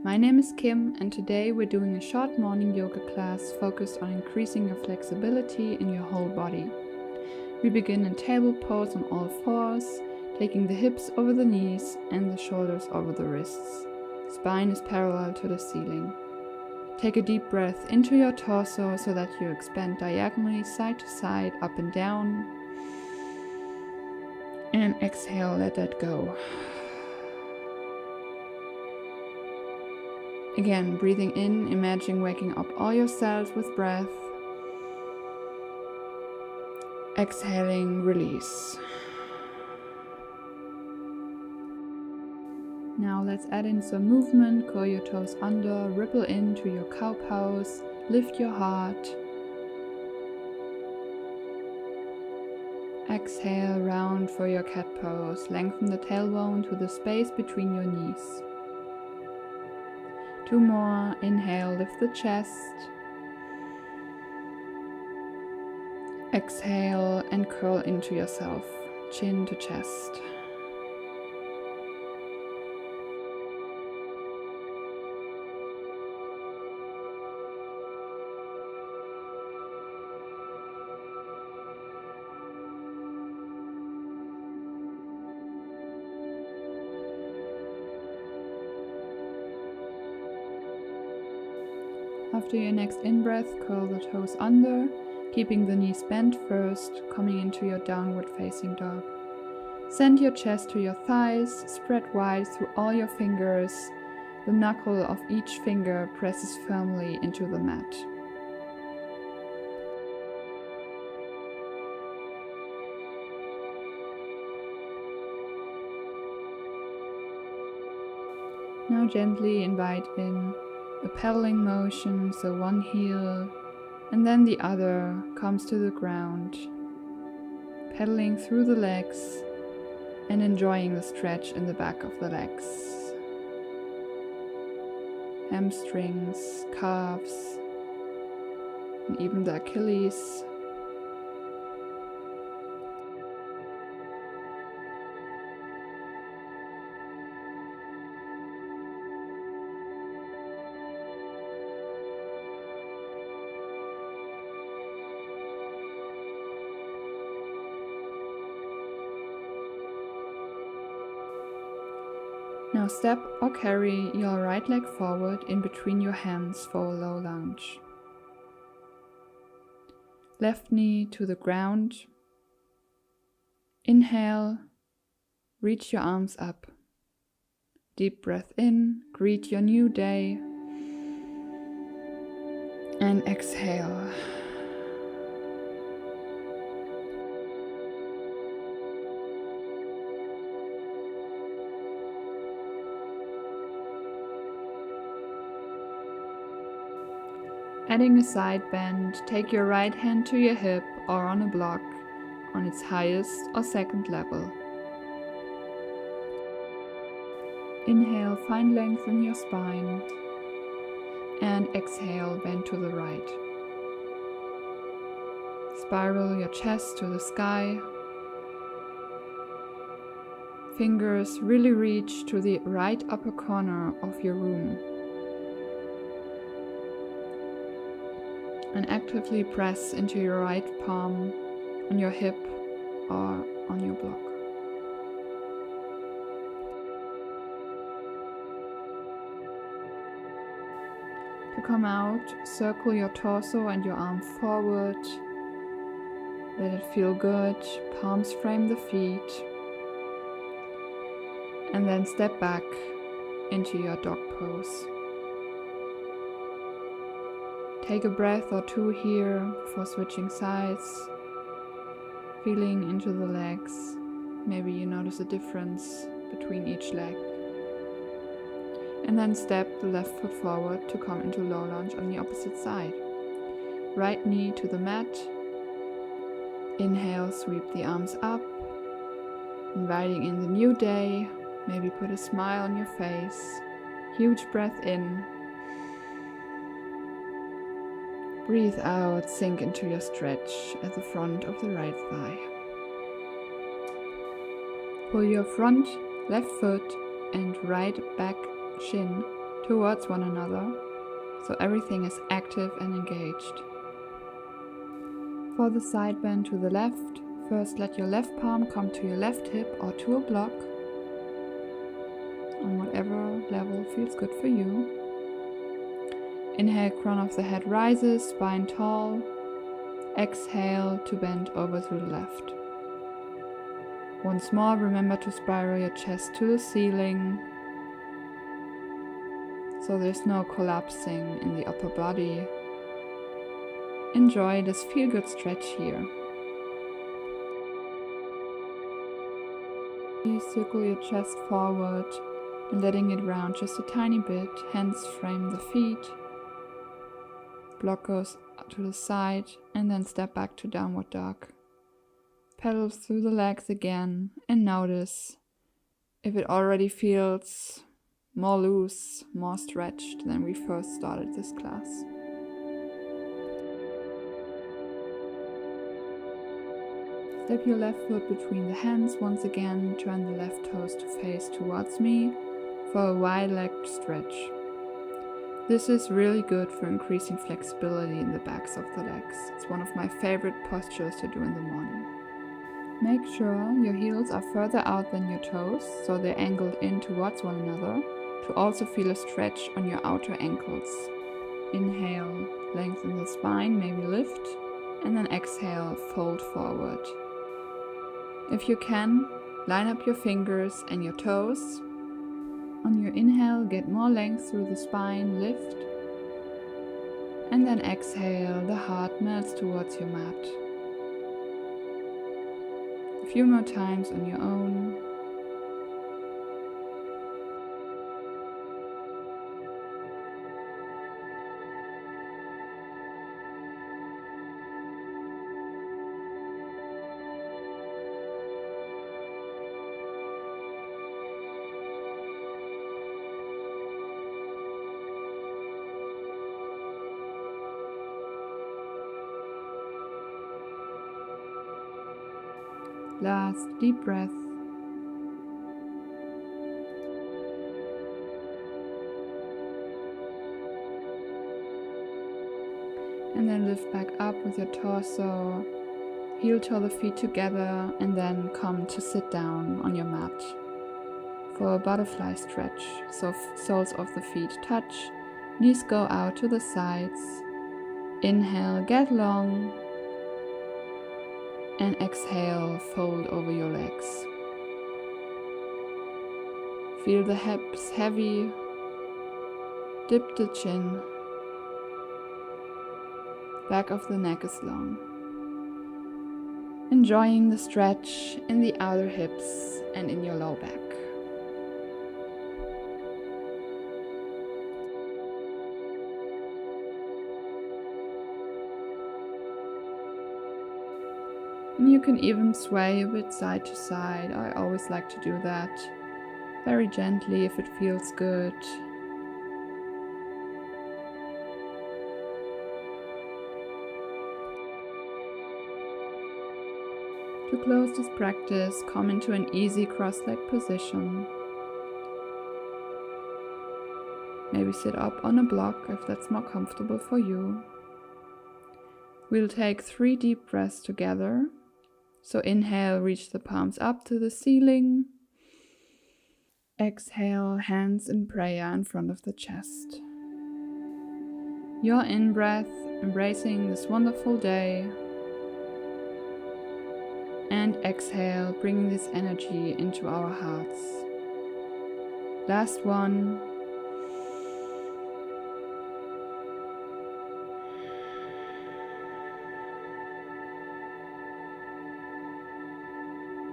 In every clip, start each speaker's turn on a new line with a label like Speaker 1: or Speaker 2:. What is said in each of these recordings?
Speaker 1: My name is Kim, and today we're doing a short morning yoga class focused on increasing your flexibility in your whole body. We begin in table pose on all fours, taking the hips over the knees and the shoulders over the wrists. Spine is parallel to the ceiling. Take a deep breath into your torso so that you expand diagonally side to side, up and down. And exhale, let that go. Again, breathing in, imagine waking up all your cells with breath. Exhaling, release. Now let's add in some movement. Curl your toes under, ripple into your cow pose, lift your heart. Exhale, round for your cat pose. Lengthen the tailbone to the space between your knees. 2 more. Inhale, lift the chest. Exhale and curl into yourself, chin to chest. After your next in-breath, curl the toes under, keeping the knees bent first, coming into your downward facing dog. Send your chest to your thighs, spread wide through all your fingers. The knuckle of each finger presses firmly into the mat. Now gently invite in a pedaling motion, so one heel and then the other comes to the ground, pedaling through the legs and enjoying the stretch in the back of the legs, hamstrings, calves, and even the Achilles. Now step or carry your right leg forward in between your hands for a low lunge. Left knee to the ground. Inhale, reach your arms up. Deep breath in, greet your new day. And exhale. Adding a side bend, take your right hand to your hip or on a block on its highest or second level. Inhale, find length in your spine. And exhale, bend to the right. Spiral your chest to the sky. Fingers really reach to the right upper corner of your room. And actively press into your right palm on your hip or on your block. To come out, circle your torso and your arm forward. Let it feel good. Palms frame the feet. And then step back into your dog pose. Take a breath or two here before switching sides, feeling into the legs. Maybe you notice a difference between each leg. And then step the left foot forward to come into low lunge on the opposite side. Right knee to the mat. Inhale, sweep the arms up, inviting in the new day. Maybe put a smile on your face. Huge breath in. Breathe out, sink into your stretch at the front of the right thigh. Pull your front left foot and right back shin towards one another, so everything is active and engaged. For the side bend to the left, first let your left palm come to your left hip or to a block, on whatever level feels good for you. Inhale, crown of the head rises, spine tall. Exhale to bend over to the left. Once more, remember to spiral your chest to the ceiling, so there's no collapsing in the upper body. Enjoy this feel-good stretch here. Please circle your chest forward and letting it round just a tiny bit. Hands frame the feet. Block goes to the side and then step back to downward dog. Pedal through the legs again and notice if it already feels more loose, more stretched than we first started this class. Step your left foot between the hands once again, turn the left toes to face towards me for a wide-legged stretch. This is really good for increasing flexibility in the backs of the legs. It's one of my favorite postures to do in the morning. Make sure your heels are further out than your toes, so they're angled in towards one another, to also feel a stretch on your outer ankles. Inhale, lengthen the spine, maybe lift, and then exhale, fold forward. If you can, line up your fingers and your toes. On your inhale, get more length through the spine, lift, and then exhale, the heart melts towards your mat. A few more times on your own. Last deep breath. And then lift back up with your torso, heel toe the feet together, and then come to sit down on your mat for a butterfly stretch. So soles of the feet touch, knees go out to the sides. Inhale, get long. And exhale, fold over your legs. Feel the hips heavy. Dip the chin. Back of the neck is long. Enjoying the stretch in the outer hips and in your low back. And you can even sway a bit side to side. I always like to do that very gently if it feels good. To close this practice, come into an easy cross-leg position. Maybe sit up on a block if that's more comfortable for you. We'll take 3 deep breaths together. So inhale, reach the palms up to the ceiling. Exhale, hands in prayer in front of the chest. Your in-breath, embracing this wonderful day. And exhale, bringing this energy into our hearts. Last one.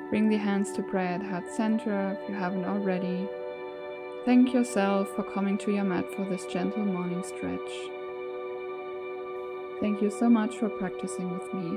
Speaker 1: Bring the hands to prayer at heart center if you haven't already. Thank yourself for coming to your mat for this gentle morning stretch. Thank you so much for practicing with me.